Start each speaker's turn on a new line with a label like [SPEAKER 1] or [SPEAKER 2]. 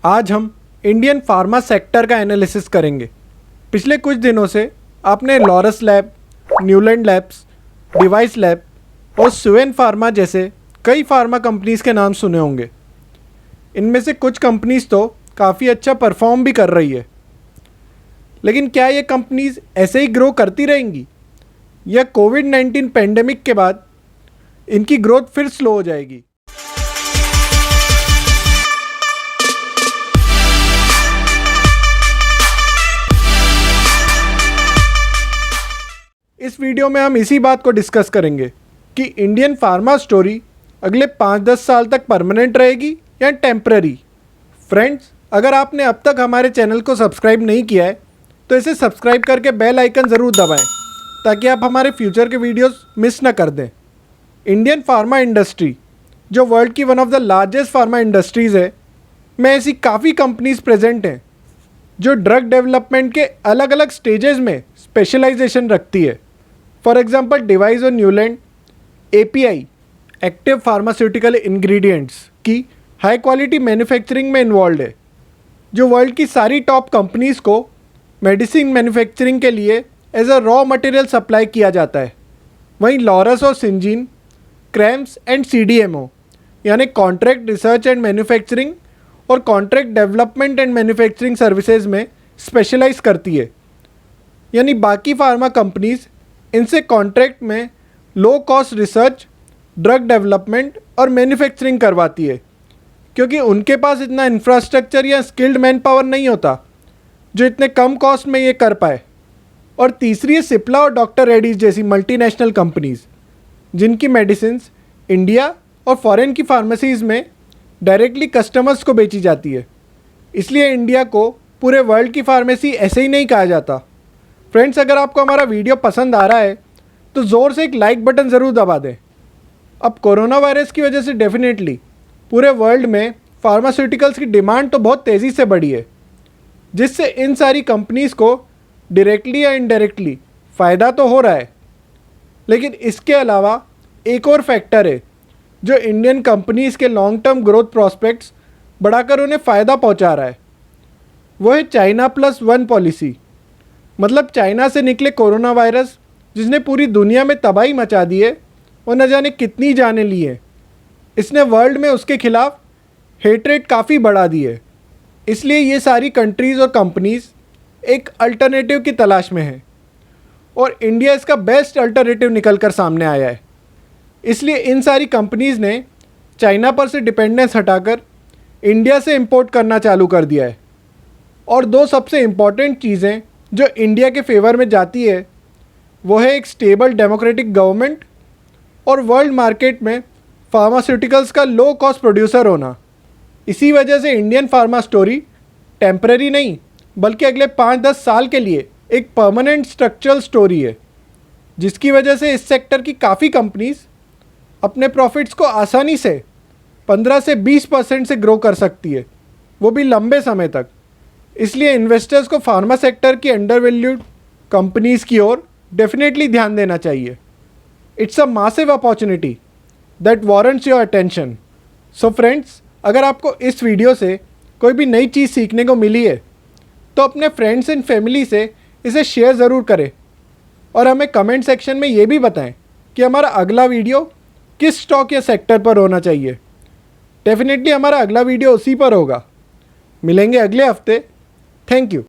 [SPEAKER 1] आज हम Indian pharma sector का एनालिसिस करेंगे। पिछले कुछ दिनों से आपने Laurus lab, Neuland labs, Divis lab और सुवेन फार्मा जैसे कई फार्मा कंपनीज़ के नाम सुने होंगे। इनमें से कुछ कंपनीज़ तो काफ़ी अच्छा परफॉर्म भी कर रही है, लेकिन क्या ये कंपनीज़ ऐसे ही ग्रो करती रहेंगी या कोविड-19 पेंडेमिक के बाद इनकी ग्रोथ फिर स्लो हो जाएगी? इस वीडियो में हम इसी बात को डिस्कस करेंगे कि इंडियन फार्मा स्टोरी अगले 5-10 साल तक परमानेंट रहेगी या टेम्पररी। फ्रेंड्स, अगर आपने अब तक हमारे चैनल को सब्सक्राइब नहीं किया है तो इसे सब्सक्राइब करके बेल आइकन ज़रूर दबाएं ताकि आप हमारे फ्यूचर के वीडियोस मिस ना कर दें। इंडियन फार्मा इंडस्ट्री, जो वर्ल्ड की one of the largest pharma industries है, में ऐसी काफ़ी कंपनीज प्रेजेंट हैं जो ड्रग डेवलपमेंट के अलग अलग स्टेजेस में स्पेशलाइजेशन रखती है। फॉर एग्जांपल, डिवाइस और Neuland API active pharmaceutical ingredients की हाई क्वालिटी मैन्युफैक्चरिंग में इन्वॉल्व है, जो वर्ल्ड की सारी टॉप कंपनीज़ को मेडिसिन मैन्युफैक्चरिंग के लिए as a raw material supply किया जाता है। वहीं लॉरस और सिंजीन क्रैम्स एंड सीडीएमओ यानी कॉन्ट्रैक्ट रिसर्च एंड मैन्युफैक्चरिंग और contract development and manufacturing services में स्पेशलाइज करती है। यानी बाकी फार्मा कंपनीज़ इनसे कॉन्ट्रैक्ट में low cost research, drug development और मैन्युफैक्चरिंग करवाती है, क्योंकि उनके पास इतना इंफ्रास्ट्रक्चर या स्किल्ड मैन पावर नहीं होता जो इतने कम कॉस्ट में ये कर पाए। और तीसरी है सिप्ला और डॉक्टर रेड्डीज जैसी मल्टीनेशनल कंपनीज़, जिनकी मेडिसिन्स इंडिया और फॉरेन की फार्मेसीज़ में डायरेक्टली कस्टमर्स को बेची जाती है। इसलिए इंडिया को पूरे वर्ल्ड की फार्मेसी ऐसे ही नहीं कहा जाता। फ्रेंड्स, अगर आपको हमारा वीडियो पसंद आ रहा है तो ज़ोर से एक लाइक बटन ज़रूर दबा दें। अब कोरोना वायरस की वजह से डेफिनेटली पूरे वर्ल्ड में फार्मास्यूटिकल्स की डिमांड तो बहुत तेज़ी से बढ़ी है, जिससे इन सारी कंपनीज़ को डायरेक्टली या इनडायरेक्टली फ़ायदा तो हो रहा है। लेकिन इसके अलावा एक और फैक्टर है जो इंडियन कंपनीज़ के लॉन्ग टर्म ग्रोथ प्रॉस्पेक्ट्स बढ़ाकर उन्हें फ़ायदा पहुंचा रहा है। वो है चाइना प्लस वन पॉलिसी। मतलब चाइना से निकले कोरोना वायरस, जिसने पूरी दुनिया में तबाही मचा दी है और न जाने कितनी जानें ली हैं, इसने वर्ल्ड में उसके खिलाफ हेटरेट काफ़ी बढ़ा दी है। इसलिए ये सारी कंट्रीज़ और कंपनीज़ एक अल्टरनेटिव की तलाश में है और इंडिया इसका बेस्ट अल्टरनेटिव निकल कर सामने आया है। इसलिए इन सारी कंपनीज़ ने चाइना पर से डिपेंडेंस हटाकर इंडिया से इंपोर्ट करना चालू कर दिया है। और दो सबसे इम्पॉर्टेंट चीज़ें जो इंडिया के फेवर में जाती है वो है एक स्टेबल डेमोक्रेटिक गवर्नमेंट और वर्ल्ड मार्केट में फार्मास्यूटिकल्स का लो कॉस्ट प्रोड्यूसर होना। इसी वजह से इंडियन फार्मा स्टोरी टेम्पररी नहीं बल्कि अगले 5-10 साल के लिए एक परमानेंट स्ट्रक्चरल स्टोरी है, जिसकी वजह से इस सेक्टर की काफ़ी कंपनीज़ अपने प्रॉफिट्स को आसानी से 15 से 20% से ग्रो कर सकती है, वो भी लंबे समय तक। इसलिए इन्वेस्टर्स को फार्मा सेक्टर की अंडर वैल्यूड कंपनीज़ की ओर डेफिनेटली ध्यान देना चाहिए। It's a massive opportunity that warrants your attention. So friends, अगर आपको इस वीडियो से कोई भी नई चीज़ सीखने को मिली है तो अपने फ्रेंड्स एंड फैमिली से इसे शेयर ज़रूर करें और हमें कमेंट सेक्शन में ये भी बताएं कि हमारा अगला वीडियो किस स्टॉक या सेक्टर पर होना चाहिए। डेफिनेटली हमारा अगला वीडियो उसी पर होगा। मिलेंगे अगले हफ्ते। Thank you.